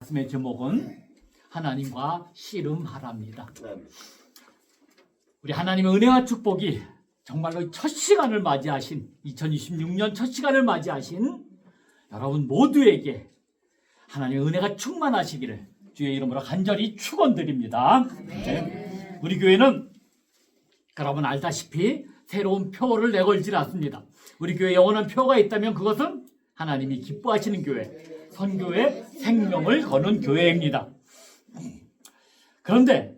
말씀의 제목은 하나님과 씨름하라입니다. 우리 하나님의 은혜와 축복이 정말로 첫 시간을 맞이하신 2026년 첫 시간을 맞이하신 여러분 모두에게 하나님의 은혜가 충만하시기를 주의 이름으로 간절히 축원드립니다. 네. 우리 교회는 여러분 알다시피 새로운 표를 내걸지않습니다. 우리 교회에 영원한 표가 있다면 그것은 하나님이 기뻐하시는 교회, 선교의 생명을 거는 교회입니다. 그런데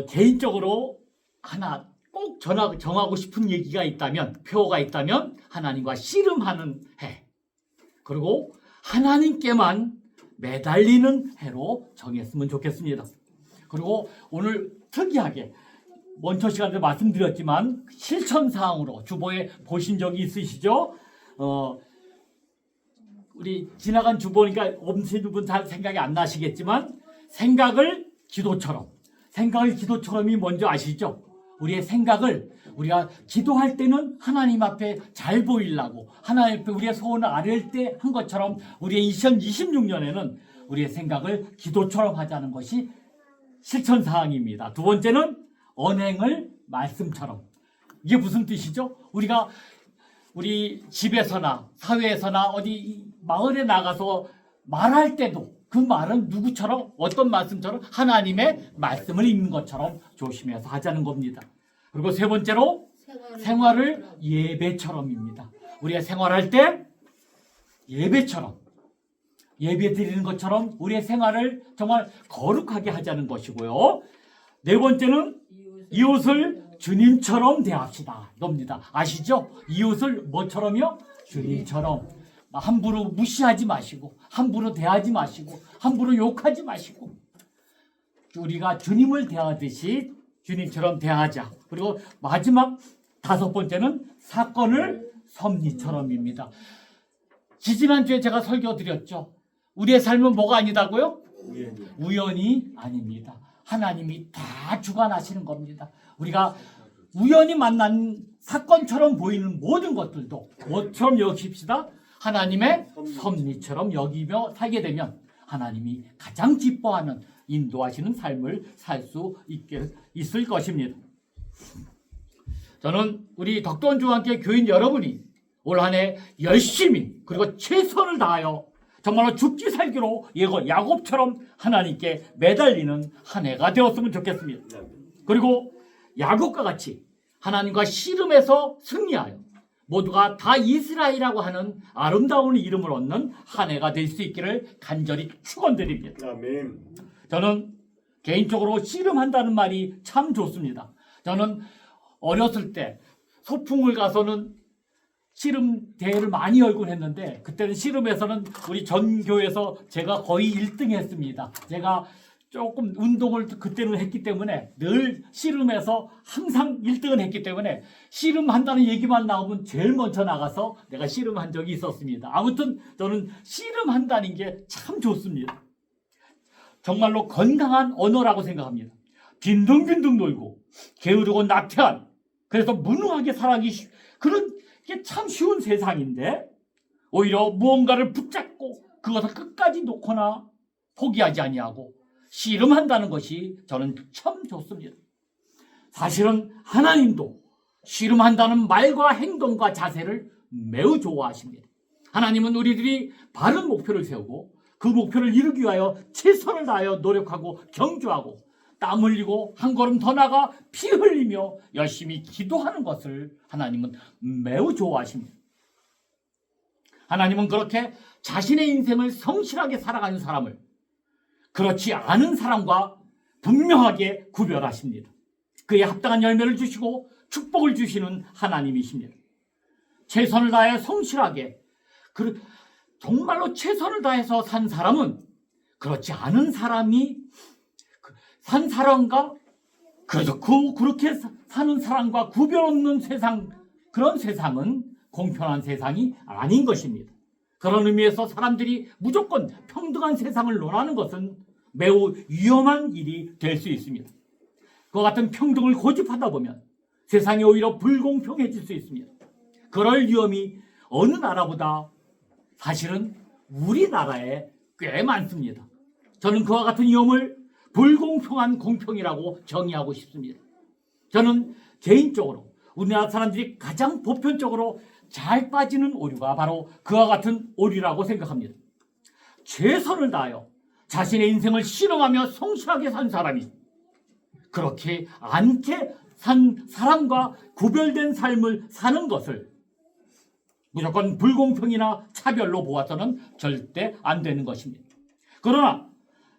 개인적으로 하나 꼭 정하고 싶은 얘기가 있다면, 표가 있다면 하나님과 씨름하는 해, 그리고 하나님께만 매달리는 해로 정했으면 좋겠습니다. 그리고 오늘 특이하게 먼저 시간에 말씀드렸지만 실천사항으로 주보에 보신 적이 있으시죠? 우리 지나간 주보니까 없으신 분 잘 생각이 안 나시겠지만 생각을 기도처럼이 뭔지 아시죠? 우리의 생각을 우리가 기도할 때는 하나님 앞에 잘 보이려고 하나님 앞에 우리의 소원을 아뢰을 때 한 것처럼 우리의 2026년에는 우리의 생각을 기도처럼 하자는 것이 실천사항입니다. 두 번째는 언행을 말씀처럼. 이게 무슨 뜻이죠? 우리 집에서나 사회에서나 어디 마을에 나가서 말할 때도 그 말은 누구처럼, 어떤 말씀처럼 하나님의 말씀을 읽는 것처럼 조심해서 하자는 겁니다. 그리고 세 번째로 생활을 예배처럼입니다. 우리가 생활할 때 예배처럼, 예배 드리는 것처럼 우리의 생활을 정말 거룩하게 하자는 것이고요. 네 번째는 이웃을 주님처럼 대합시다. 이겁니다. 아시죠? 이웃을 뭐처럼요? 주님처럼. 함부로 무시하지 마시고, 함부로 대하지 마시고, 함부로 욕하지 마시고, 우리가 주님을 대하듯이 주님처럼 대하자. 그리고 마지막 다섯 번째는 사건을 섭리처럼입니다. 지지난주에 제가 설교 드렸죠. 우리의 삶은 뭐가 아니다고요? 우연이 아닙니다. 하나님이 다 주관하시는 겁니다. 우리가 우연히 만난 사건처럼 보이는 모든 것들도 뭐처럼 여깁시다? 하나님의 섭리처럼 여기며 살게 되면 하나님이 가장 기뻐하는 인도하시는 삶을 살 수 있을 것입니다. 저는 우리 덕돈중앙교회 교인 여러분이 올 한 해 열심히 그리고 최선을 다하여 정말로 죽기 살기로 야곱처럼 하나님께 매달리는 한 해가 되었으면 좋겠습니다. 그리고 야곱과 같이 하나님과 씨름해서 승리하여 모두가 다 이스라엘이라고 하는 아름다운 이름을 얻는 한 해가 될 수 있기를 간절히 축원드립니다. 아멘. 저는 개인적으로 씨름한다는 말이 참 좋습니다. 저는 어렸을 때 소풍을 가서는 씨름 대회를 많이 열곤 했는데 그때는 씨름에서는 우리 전교에서 제가 거의 1등 했습니다. 제가 조금 운동을 그때는 했기 때문에 늘 씨름에서 항상 1등을 했기 때문에 씨름한다는 얘기만 나오면 제일 먼저 나가서 내가 씨름한 적이 있었습니다. 아무튼 저는 씨름한다는 게 참 좋습니다. 정말로 건강한 언어라고 생각합니다. 빈둥빈둥 놀고 게으르고 나태한, 그래서 무능하게 살아가기 그런 게 참 쉬운 세상인데 오히려 무언가를 붙잡고 그것을 끝까지 놓거나 포기하지 아니하고 씨름한다는 것이 저는 참 좋습니다. 사실은 하나님도 씨름한다는 말과 행동과 자세를 매우 좋아하십니다. 하나님은 우리들이 바른 목표를 세우고 그 목표를 이루기 위하여 최선을 다하여 노력하고 경주하고 땀 흘리고 한 걸음 더 나가 피 흘리며 열심히 기도하는 것을 하나님은 매우 좋아하십니다. 하나님은 그렇게 자신의 인생을 성실하게 살아가는 사람을 그렇지 않은 사람과 분명하게 구별하십니다. 그에 합당한 열매를 주시고 축복을 주시는 하나님이십니다. 최선을 다해 성실하게 정말로 최선을 다해서 산 사람은 그렇지 않은 사람이 산 사람과 그렇게 사는 사람과 구별 없는 세상, 그런 세상은 공평한 세상이 아닌 것입니다. 그런 의미에서 사람들이 무조건 평등한 세상을 논하는 것은 매우 위험한 일이 될 수 있습니다. 그와 같은 평등을 고집하다 보면 세상이 오히려 불공평해질 수 있습니다. 그럴 위험이 어느 나라보다 사실은 우리나라에 꽤 많습니다. 저는 그와 같은 위험을 불공평한 공평이라고 정의하고 싶습니다. 저는 개인적으로 우리나라 사람들이 가장 보편적으로 잘 빠지는 오류가 바로 그와 같은 오류라고 생각합니다. 최선을 다하여 자신의 인생을 실험하며 성실하게 산 사람이 그렇게 않게 산 사람과 구별된 삶을 사는 것을 무조건 불공평이나 차별로 보아서는 절대 안 되는 것입니다. 그러나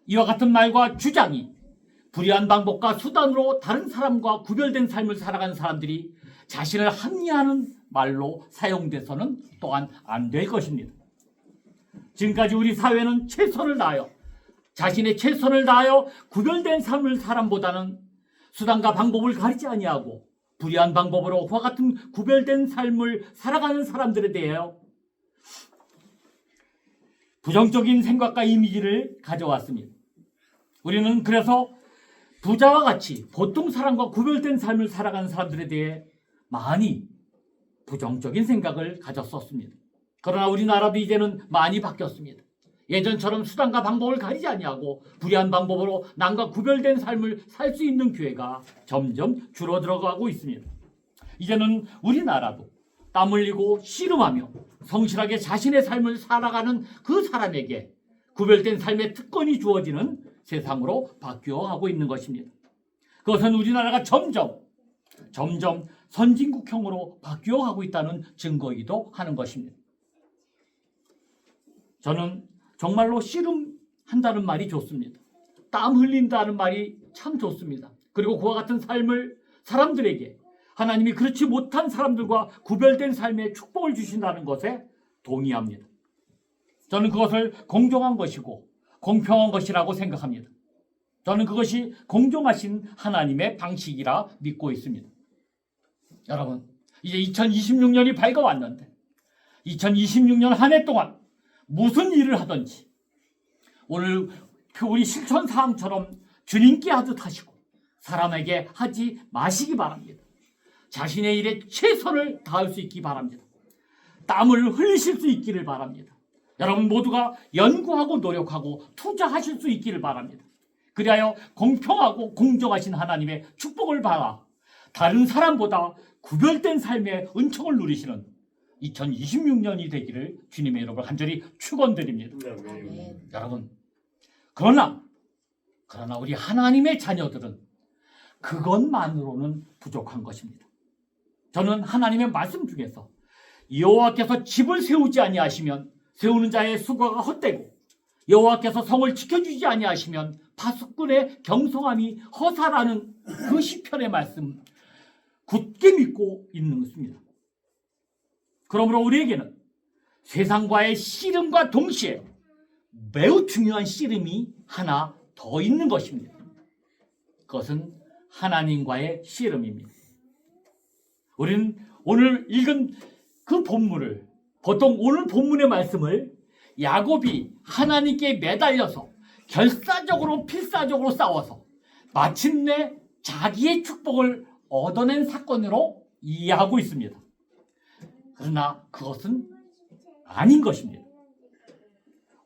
이와 같은 말과 주장이 불의한 방법과 수단으로 다른 사람과 구별된 삶을 살아가는 사람들이 자신을 합리화하는 말로 사용돼서는 또한 안 될 것입니다. 지금까지 우리 사회는 최선을 다하여 자신의 최선을 다하여 구별된 삶을 사람보다는 수단과 방법을 가리지 아니하고 불의한 방법으로 그와 같은 구별된 삶을 살아가는 사람들에 대하여 부정적인 생각과 이미지를 가져왔습니다. 우리는 그래서 부자와 같이 보통 사람과 구별된 삶을 살아가는 사람들에 대해 많이 부정적인 생각을 가졌었습니다. 그러나 우리나라도 이제는 많이 바뀌었습니다. 예전처럼 수단과 방법을 가리지 아니하고 불의한 방법으로 남과 구별된 삶을 살 수 있는 기회가 점점 줄어들어가고 있습니다. 이제는 우리나라도 땀 흘리고 씨름하며 성실하게 자신의 삶을 살아가는 그 사람에게 구별된 삶의 특권이 주어지는 세상으로 바뀌어가고 있는 것입니다. 그것은 우리나라가 점점 선진국형으로 바뀌어가고 있다는 증거이기도 하는 것입니다. 저는 정말로 씨름한다는 말이 좋습니다. 땀 흘린다는 말이 참 좋습니다. 그리고 그와 같은 삶을 사람들에게 하나님이 그렇지 못한 사람들과 구별된 삶의 축복을 주신다는 것에 동의합니다. 저는 그것을 공정한 것이고 공평한 것이라고 생각합니다. 저는 그것이 공정하신 하나님의 방식이라 믿고 있습니다. 여러분, 이제 2026년이 밝아왔는데 2026년 한 해 동안 무슨 일을 하든지 오늘 우리 실천사항처럼 주님께 하듯 하시고 사람에게 하지 마시기 바랍니다. 자신의 일에 최선을 다할 수 있기 바랍니다. 땀을 흘리실 수 있기를 바랍니다. 여러분 모두가 연구하고 노력하고 투자하실 수 있기를 바랍니다. 그리하여 공평하고 공정하신 하나님의 축복을 받아 다른 사람보다 구별된 삶의 은총을 누리시는 2026년이 되기를 주님의 이름으로 간절히 축원드립니다. 여러분, 그러나 우리 하나님의 자녀들은 그것만으로는 부족한 것입니다. 저는 하나님의 말씀 중에서 여호와께서 집을 세우지 아니하시면 세우는 자의 수고가 헛되고 여호와께서 성을 지켜주지 아니하시면 파수꾼의 경성함이 허사라는 그 시편의 말씀 굳게 믿고 있는 것입니다. 그러므로 우리에게는 세상과의 씨름과 동시에 매우 중요한 씨름이 하나 더 있는 것입니다. 그것은 하나님과의 씨름입니다. 우리는 오늘 읽은 그 본문을 보통 오늘 본문의 말씀을 야곱이 하나님께 매달려서 결사적으로 필사적으로 싸워서 마침내 자기의 축복을 얻어낸 사건으로 이해하고 있습니다. 그러나 그것은 아닌 것입니다.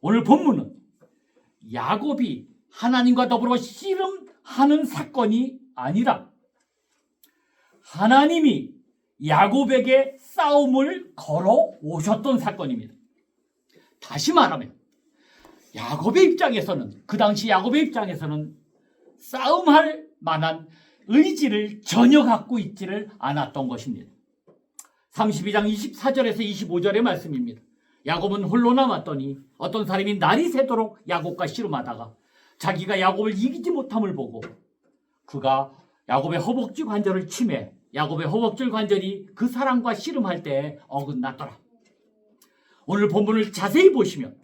오늘 본문은 야곱이 하나님과 더불어 씨름하는 사건이 아니라 하나님이 야곱에게 싸움을 걸어 오셨던 사건입니다. 다시 말하면 야곱의 입장에서는 그 당시 야곱의 입장에서는 싸움할 만한 의지를 전혀 갖고 있지를 않았던 것입니다. 32장 24절에서 25절의 말씀입니다. 야곱은 홀로 남았더니 어떤 사람이 날이 새도록 야곱과 씨름하다가 자기가 야곱을 이기지 못함을 보고 그가 야곱의 허벅지 관절을 치매 야곱의 허벅지 관절이 그 사람과 씨름할 때 어긋났더라. 오늘 본문을 자세히 보시면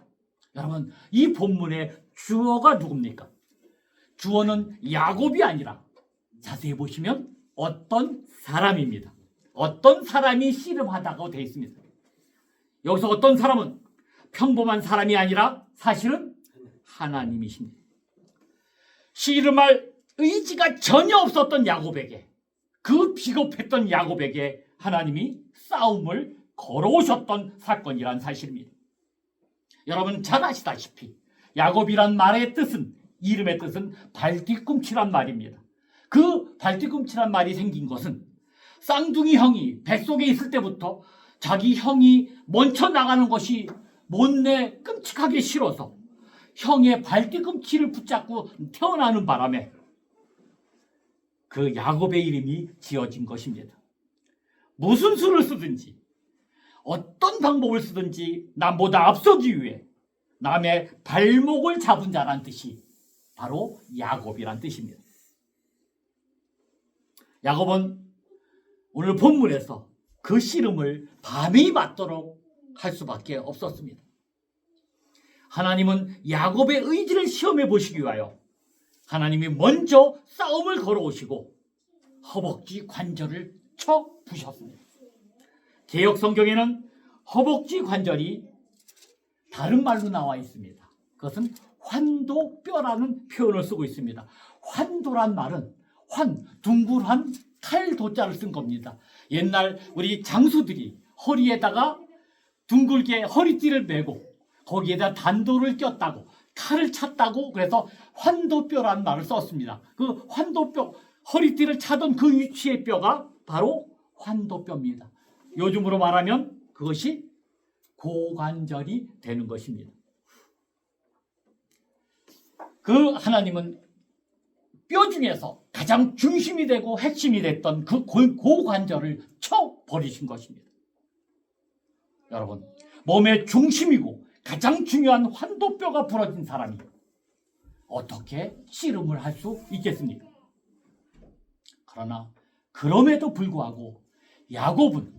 여러분 이 본문의 주어가 누굽니까? 주어는 야곱이 아니라 자세히 보시면 어떤 사람입니다. 어떤 사람이 씨름하다고 되어 있습니다. 여기서 어떤 사람은 평범한 사람이 아니라 사실은 하나님이십니다. 씨름할 의지가 전혀 없었던 야곱에게 그 비겁했던 야곱에게 하나님이 싸움을 걸어오셨던 사건이란 사실입니다. 여러분 잘 아시다시피 야곱이란 말의 뜻은, 이름의 뜻은 발뒤꿈치란 말입니다. 그 발뒤꿈치란 말이 생긴 것은 쌍둥이 형이 뱃속에 있을 때부터 자기 형이 먼저 나가는 것이 못내 끔찍하게 싫어서 형의 발뒤꿈치를 붙잡고 태어나는 바람에 그 야곱의 이름이 지어진 것입니다. 무슨 수를 쓰든지 어떤 방법을 쓰든지 남보다 앞서기 위해 남의 발목을 잡은 자란 뜻이 바로 야곱이란 뜻입니다. 야곱은 오늘 본문에서 그 씨름을 밤이 맞도록 할 수밖에 없었습니다. 하나님은 야곱의 의지를 시험해 보시기 위하여 하나님이 먼저 싸움을 걸어오시고 허벅지 관절을 쳐 부셨습니다. 개역 성경에는 허벅지 관절이 다른 말로 나와 있습니다. 그것은 환도뼈라는 표현을 쓰고 있습니다. 환도란 말은 둥글한 탈도자를 쓴 겁니다. 옛날 우리 장수들이 허리에다가 둥글게 허리띠를 메고 거기에다 단도를 꼈다고, 칼을 찼다고, 그래서 환도뼈라는 말을 썼습니다. 그 환도뼈, 허리띠를 차던 그 위치의 뼈가 바로 환도뼈입니다. 요즘으로 말하면 그것이 고관절이 되는 것입니다. 그 하나님은 뼈 중에서 가장 중심이 되고 핵심이 됐던 그 고관절을 쳐버리신 것입니다. 여러분, 몸의 중심이고 가장 중요한 환도뼈가 부러진 사람이 어떻게 씨름을 할 수 있겠습니까? 그러나 그럼에도 불구하고 야곱은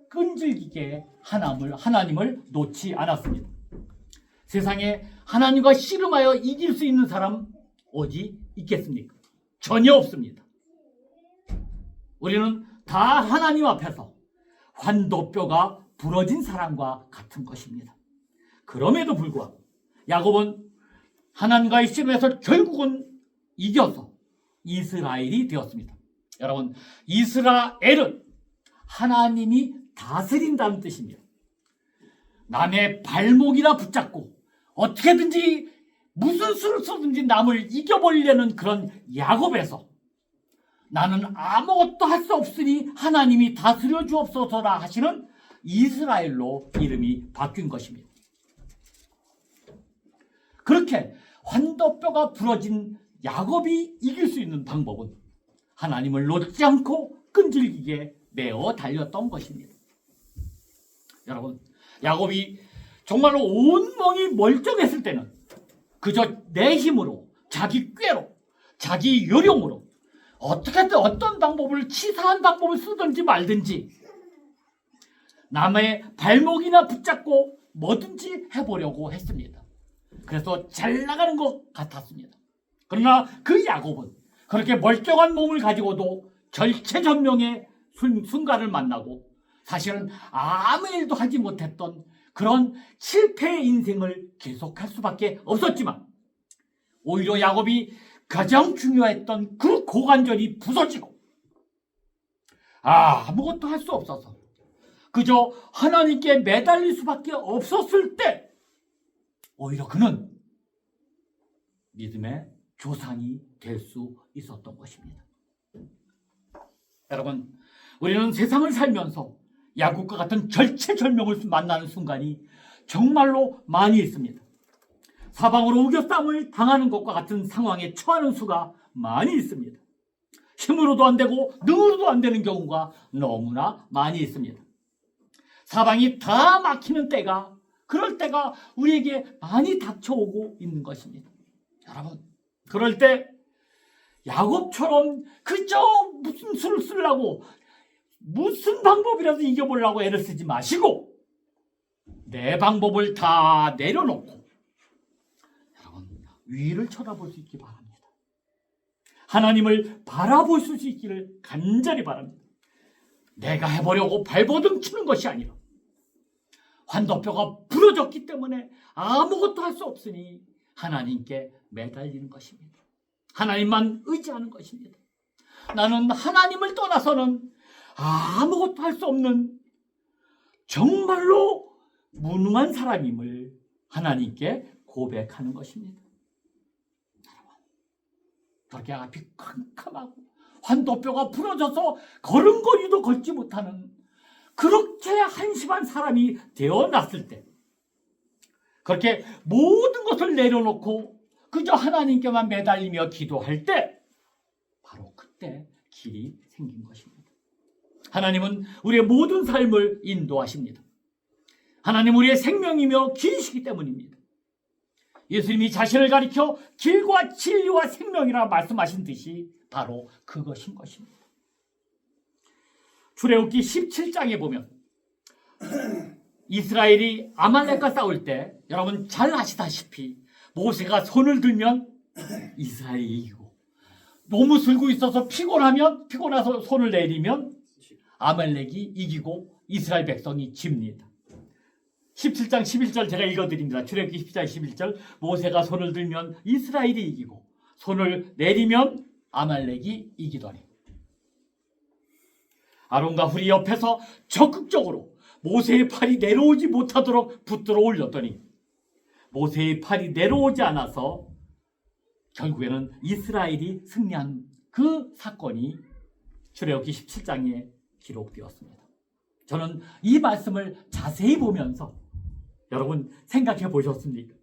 끈질기게 하나님을 놓지 않았습니다. 세상에 하나님과 씨름하여 이길 수 있는 사람 어디 있겠습니까? 전혀 없습니다. 우리는 다 하나님 앞에서 환도뼈가 부러진 사람과 같은 것입니다. 그럼에도 불구하고 야곱은 하나님과의 씨름에서 결국은 이겨서 이스라엘이 되었습니다. 여러분, 이스라엘은 하나님이 다스린다는 뜻입니다. 남의 발목이나 붙잡고 어떻게든지 무슨 수를 써든지 남을 이겨버리려는 그런 야곱에서 나는 아무것도 할 수 없으니 하나님이 다스려 주옵소서라 하시는 이스라엘로 이름이 바뀐 것입니다. 그렇게 환도뼈가 부러진 야곱이 이길 수 있는 방법은 하나님을 놓지 않고 끈질기게 내어 달렸던 것입니다. 여러분, 야곱이 정말로 온몸이 멀쩡했을 때는 그저 내 힘으로, 자기 꾀로, 자기 요령으로 어떻게든 어떤 방법을, 치사한 방법을 쓰든지 말든지 남의 발목이나 붙잡고 뭐든지 해보려고 했습니다. 그래서 잘 나가는 것 같았습니다. 그러나 그 야곱은 그렇게 멀쩡한 몸을 가지고도 절체절명의 순간을 만나고 사실은 아무 일도 하지 못했던 그런 실패의 인생을 계속할 수밖에 없었지만 오히려 야곱이 가장 중요했던 그 고관절이 부서지고 아무것도 할 수 없어서 그저 하나님께 매달릴 수밖에 없었을 때 오히려 그는 믿음의 조상이 될 수 있었던 것입니다. 여러분, 우리는 세상을 살면서 야곱과 같은 절체절명을 만나는 순간이 정말로 많이 있습니다. 사방으로 우겨쌈을 당하는 것과 같은 상황에 처하는 수가 많이 있습니다. 힘으로도 안 되고 능으로도 안 되는 경우가 너무나 많이 있습니다. 사방이 다 막히는 때가, 그럴 때가 우리에게 많이 닥쳐오고 있는 것입니다. 여러분, 그럴 때 야곱처럼 그저 무슨 수를 쓰려고 무슨 방법이라도 이겨보려고 애를 쓰지 마시고 내 방법을 다 내려놓고 여러분, 위를 쳐다볼 수 있기 바랍니다. 하나님을 바라볼 수 있기를 간절히 바랍니다. 내가 해보려고 발버둥 치는 것이 아니라 환도뼈가 부러졌기 때문에 아무것도 할 수 없으니 하나님께 매달리는 것입니다. 하나님만 의지하는 것입니다. 나는 하나님을 떠나서는 아무것도 할 수 없는 정말로 무능한 사람임을 하나님께 고백하는 것입니다. 그렇게 앞이 캄캄하고 환도뼈가 부러져서 걸음걸이도 걷지 못하는 그렇게 한심한 사람이 되어났을 때, 그렇게 모든 것을 내려놓고 그저 하나님께만 매달리며 기도할 때, 바로 그때 길이 생긴 것입니다. 하나님은 우리의 모든 삶을 인도하십니다. 하나님 우리의 생명이며 길이시기 때문입니다. 예수님이 자신을 가리켜 길과 진리와 생명이라 말씀하신 듯이 바로 그것인 것입니다. 출애굽기 17장에 보면 이스라엘이 아말렉과 싸울 때 여러분 잘 아시다시피 모세가 손을 들면 이스라엘이 이기고, 너무 들고 있어서 피곤해서 손을 내리면 아말렉이 이기고 이스라엘 백성이 집니다. 17장 11절 제가 읽어드립니다. 출애굽기 17장 11절, 모세가 손을 들면 이스라엘이 이기고 손을 내리면 아말렉이 이기더니, 아론과 훌이 옆에서 적극적으로 모세의 팔이 내려오지 못하도록 붙들어 올렸더니 모세의 팔이 내려오지 않아서 결국에는 이스라엘이 승리한 그 사건이 출애굽기 17장에 기록되었습니다. 저는 이 말씀을 자세히 보면서 여러분 생각해 보셨습니까?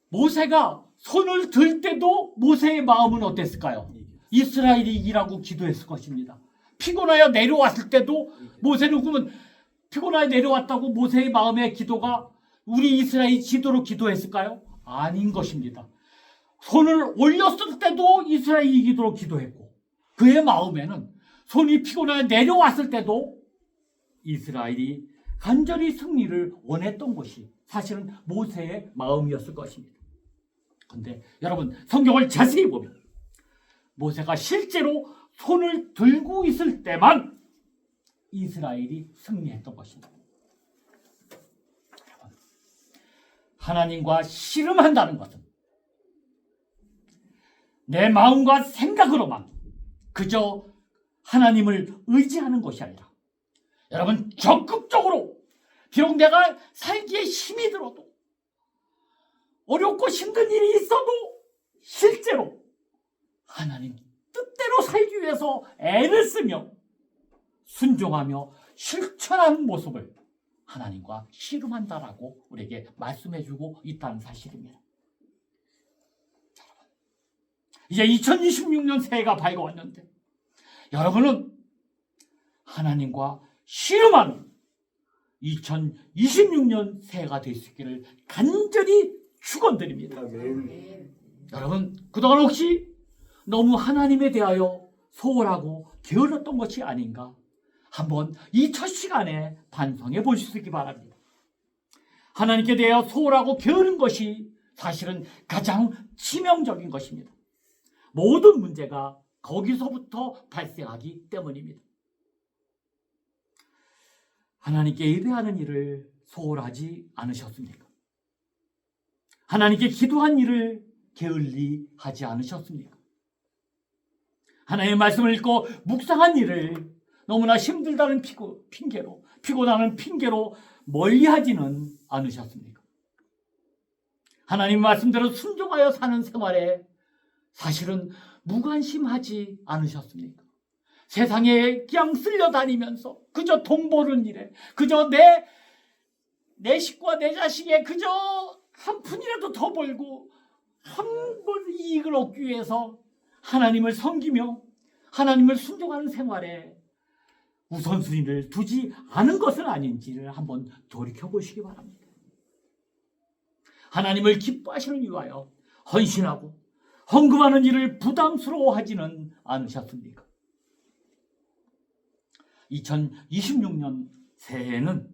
모세가 손을 들 때도 모세의 마음은 어땠을까요? 이스라엘이 이기라고 기도했을 것입니다. 피곤하여 내려왔을 때도 모세는 그러면 피곤하여 내려왔다고 모세의 마음의 기도가 우리 이스라엘이 지도록 기도했을까요? 아닌 것입니다. 손을 올렸을 때도 이스라엘이 이기도록 기도했고, 그의 마음에는 손이 피곤하여 내려왔을 때도 이스라엘이 간절히 승리를 원했던 것이 사실은 모세의 마음이었을 것입니다. 그런데 여러분 성경을 자세히 보면 모세가 실제로 손을 들고 있을 때만 이스라엘이 승리했던 것입니다. 하나님과 씨름한다는 것은 내 마음과 생각으로만 그저 하나님을 의지하는 것이 아니라, 여러분 적극적으로, 비록 내가 살기에 힘이 들어도 어렵고 힘든 일이 있어도 실제로 하나님 뜻대로 살기 위해서 애를 쓰며 순종하며 실천하는 모습을 하나님과 씨름한다라고 우리에게 말씀해주고 있다는 사실입니다. 이제 2026년 새해가 밝아왔는데 여러분은 하나님과 씨름하는 2026년 새해가 될 수 있기를 간절히 축원드립니다. 여러분 그동안 혹시 너무 하나님에 대하여 소홀하고 게을렀던 것이 아닌가 한번 이 첫 시간에 반성해 보실 수 있기 바랍니다. 하나님께 대하여 소홀하고 게으른 것이 사실은 가장 치명적인 것입니다. 모든 문제가 거기서부터 발생하기 때문입니다. 하나님께 예배하는 일을 소홀하지 않으셨습니까? 하나님께 기도한 일을 게을리 하지 않으셨습니까? 하나님의 말씀을 읽고 묵상한 일을 너무나 힘들다는 핑계로, 피곤하는 핑계로 멀리하지는 않으셨습니까? 하나님 말씀대로 순종하여 사는 생활에 사실은 무관심하지 않으셨습니까? 세상에 그냥 쓸려다니면서 그저 돈 버는 일에, 그저 내 식구와 내 자식에 그저 한 푼이라도 더 벌고 한 번 이익을 얻기 위해서 하나님을 섬기며 하나님을 순종하는 생활에 우선순위를 두지 않은 것은 아닌지를 한번 돌이켜보시기 바랍니다. 하나님을 기뻐하시는 위하여 헌신하고 헌금하는 일을 부담스러워하지는 않으셨습니까? 2026년 새해에는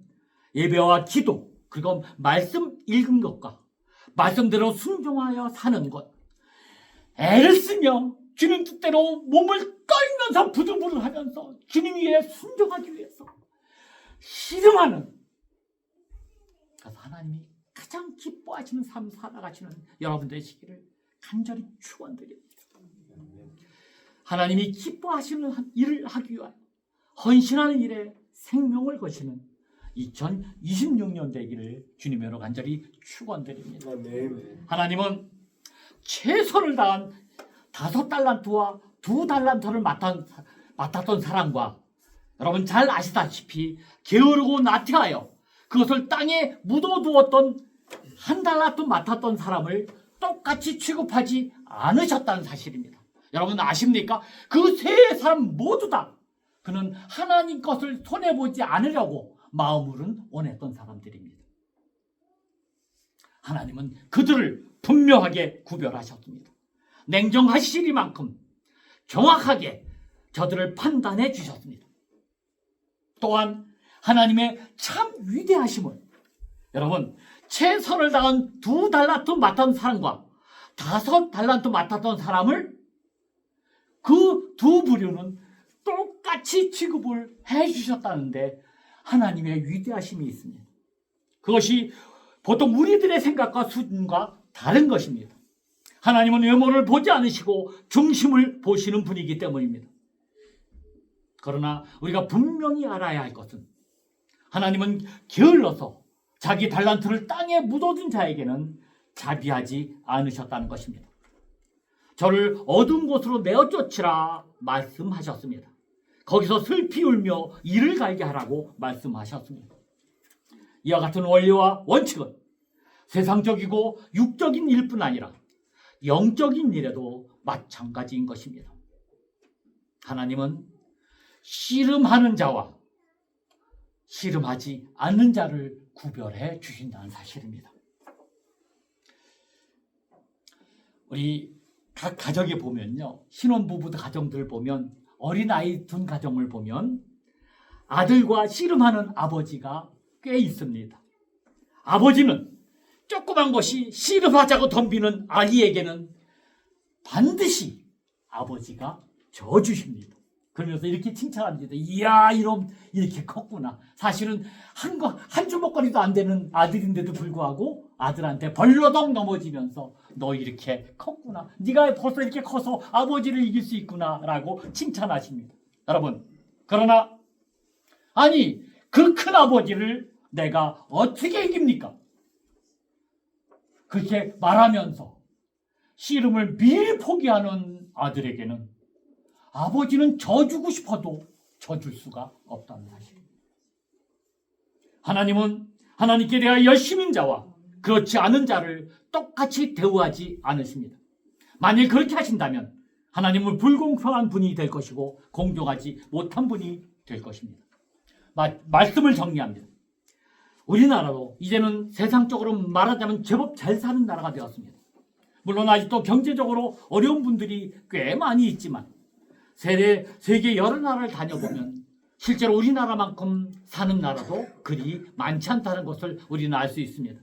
예배와 기도, 그리고 말씀 읽은 것과 말씀대로 순종하여 사는 것, 애를 쓰며 주님 뜻대로 몸을 떨면서 부들부들 하면서 주님 위에 순종하기 위해서 씨름하는, 그래서 하나님이 가장 기뻐하시는 삶 살아가시는 여러분 되시기를 간절히 축원드립니다. 하나님이 기뻐하시는 일을 하기 위하여 헌신하는 일에 생명을 거시는 2026년 되기를 주님으로 간절히 축원드립니다. 아멘. 하나님은 최선을 다한 5달란트와 2달란트를 맡았던 사람과 여러분 잘 아시다시피 게으르고 나태하여 그것을 땅에 묻어두었던 1달란트 맡았던 사람을 똑같이 취급하지 않으셨다는 사실입니다. 여러분 아십니까? 그 세 사람 모두 다 그는 하나님 것을 손해보지 않으려고 마음으로는 원했던 사람들입니다. 하나님은 그들을 분명하게 구별하셨습니다. 냉정하시리만큼 정확하게 저들을 판단해 주셨습니다. 또한 하나님의 참 위대하심을 여러분 최선을 다한 2달란트 맡았던 사람과 5달란트 맡았던 사람을 그 두 부류는 똑같이 취급을 해주셨다는데 하나님의 위대하심이 있습니다. 그것이 보통 우리들의 생각과 수준과 다른 것입니다. 하나님은 외모를 보지 않으시고 중심을 보시는 분이기 때문입니다. 그러나 우리가 분명히 알아야 할 것은 하나님은 게을러서 자기 달란트를 땅에 묻어둔 자에게는 자비하지 않으셨다는 것입니다. 저를 어두운 곳으로 내어쫓으라 말씀하셨습니다. 거기서 슬피 울며 이를 갈게 하라고 말씀하셨습니다. 이와 같은 원리와 원칙은 세상적이고 육적인 일뿐 아니라 영적인 일에도 마찬가지인 것입니다. 하나님은 씨름하는 자와 씨름하지 않는 자를 구별해 주신다는 사실입니다. 우리 각 가정에 보면요, 신혼부부 가정들 보면 어린아이 둔 가정을 보면 아들과 씨름하는 아버지가 꽤 있습니다. 아버지는 조그만 것이 씨름하자고 덤비는 아이에게는 반드시 아버지가 져주십니다. 그러면서 이렇게 칭찬합니다. 이야, 이놈 이렇게 컸구나. 사실은 한 주먹거리도 안 되는 아들인데도 불구하고 아들한테 벌러덩 넘어지면서 너 이렇게 컸구나. 네가 벌써 이렇게 커서 아버지를 이길 수 있구나 라고 칭찬하십니다. 여러분, 그러나 아니 그 큰 아버지를 내가 어떻게 이깁니까? 그렇게 말하면서 씨름을 미리 포기하는 아들에게는 아버지는 져주고 싶어도 져줄 수가 없다는 사실입니다. 하나님은 하나님께 대하여 열심인 자와 그렇지 않은 자를 똑같이 대우하지 않으십니다. 만일 그렇게 하신다면 하나님은 불공평한 분이 될 것이고 공정하지 못한 분이 될 것입니다. 말씀을 정리합니다. 우리나라도 이제는 세상적으로 말하자면 제법 잘 사는 나라가 되었습니다. 물론 아직도 경제적으로 어려운 분들이 꽤 많이 있지만 세계 여러 나라를 다녀보면 실제로 우리나라만큼 사는 나라도 그리 많지 않다는 것을 우리는 알 수 있습니다.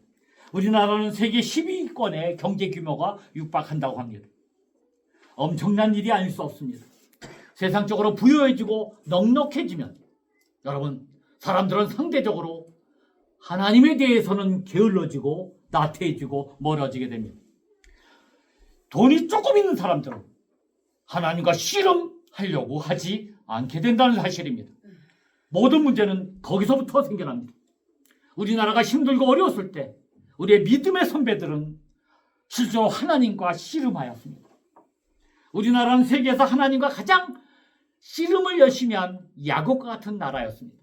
우리나라는 세계 10위권의 경제 규모가 육박한다고 합니다. 엄청난 일이 아닐 수 없습니다. 세상적으로 부유해지고 넉넉해지면 여러분, 사람들은 상대적으로 하나님에 대해서는 게을러지고 나태해지고 멀어지게 됩니다. 돈이 조금 있는 사람들은 하나님과 씨름하려고 하지 않게 된다는 사실입니다. 모든 문제는 거기서부터 생겨납니다. 우리나라가 힘들고 어려웠을 때 우리의 믿음의 선배들은 실제로 하나님과 씨름하였습니다. 우리나라는 세계에서 하나님과 가장 씨름을 열심히 한 야곱과 같은 나라였습니다.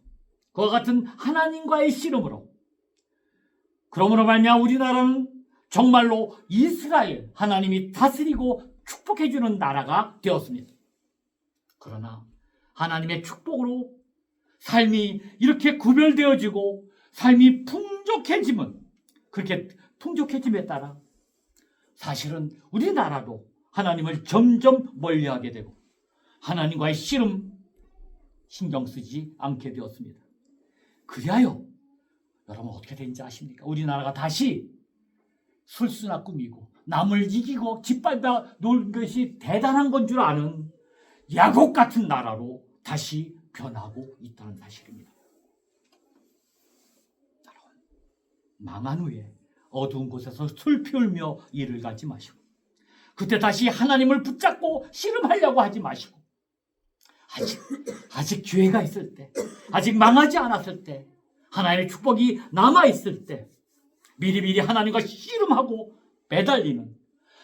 그와 같은 하나님과의 씨름으로 그러므로 말미암아 우리나라는 정말로 이스라엘 하나님이 다스리고 축복해주는 나라가 되었습니다. 그러나 하나님의 축복으로 삶이 이렇게 구별되어지고 삶이 풍족해지면 그렇게 풍족해짐에 따라 사실은 우리나라도 하나님을 점점 멀리하게 되고 하나님과의 씨름 신경 쓰지 않게 되었습니다. 그리하여 여러분 어떻게 된지 아십니까? 우리나라가 다시 술수나 꾸미고 남을 이기고 짓밟아 놓은 것이 대단한 건 줄 아는 야곱 같은 나라로 다시 변하고 있다는 사실입니다. 여러분, 망한 후에 어두운 곳에서 슬피 울며 이를 가지 마시고 그때 다시 하나님을 붙잡고 씨름하려고 하지 마시고 아직 기회가 있을 때, 아직 망하지 않았을 때 하나님의 축복이 남아있을 때 미리미리 하나님과 씨름하고 매달리는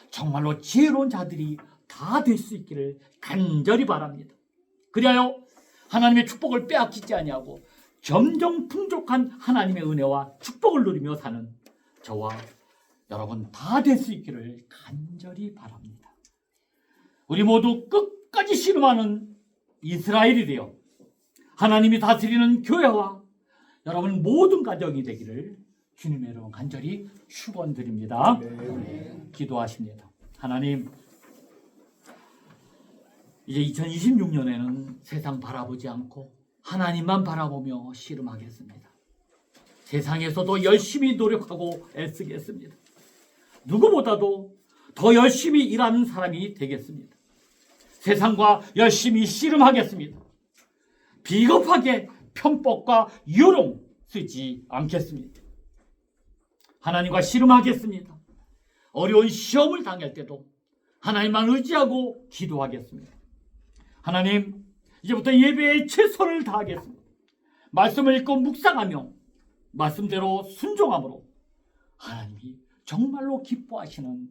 정말로 지혜로운 자들이 다 될 수 있기를 간절히 바랍니다. 그리하여 하나님의 축복을 빼앗기지 아니하고 점점 풍족한 하나님의 은혜와 축복을 누리며 사는 저와 여러분 다 될 수 있기를 간절히 바랍니다. 우리 모두 끝까지 씨름하는 이스라엘이 되어 하나님이 다스리는 교회와 여러분 모든 가정이 되기를 주님의 이름으로 간절히 축원드립니다. 기도하십니다. 하나님, 이제 2026년에는 세상 바라보지 않고 하나님만 바라보며 씨름하겠습니다. 세상에서도 열심히 노력하고 애쓰겠습니다. 누구보다도 더 열심히 일하는 사람이 되겠습니다. 세상과 열심히 씨름하겠습니다. 비겁하게 편법과 요령 쓰지 않겠습니다. 하나님과 씨름하겠습니다. 어려운 시험을 당할 때도 하나님만 의지하고 기도하겠습니다. 하나님, 이제부터 예배에 최선을 다하겠습니다. 말씀을 읽고 묵상하며 말씀대로 순종함으로 하나님이 정말로 기뻐하시는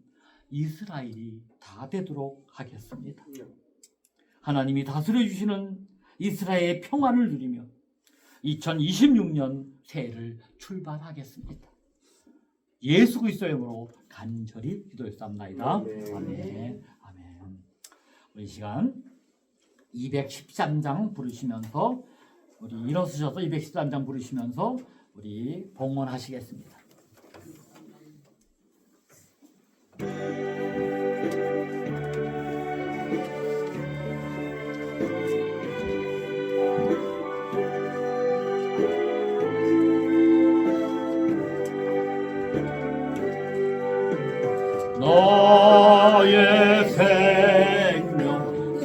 이스라엘이 다 되도록 하겠습니다. 하나님이 다스려 주시는 이스라엘의 평안을 누리며 2026년 새해를 출발하겠습니다. 예수 그리스도의 이름으로 간절히 기도했사옵나이다. 아멘. 아멘. 우리 시간 213장 부르시면서 우리 일어서셔서 213장 부르시면서 우리 봉헌하시겠습니다. 나의 생명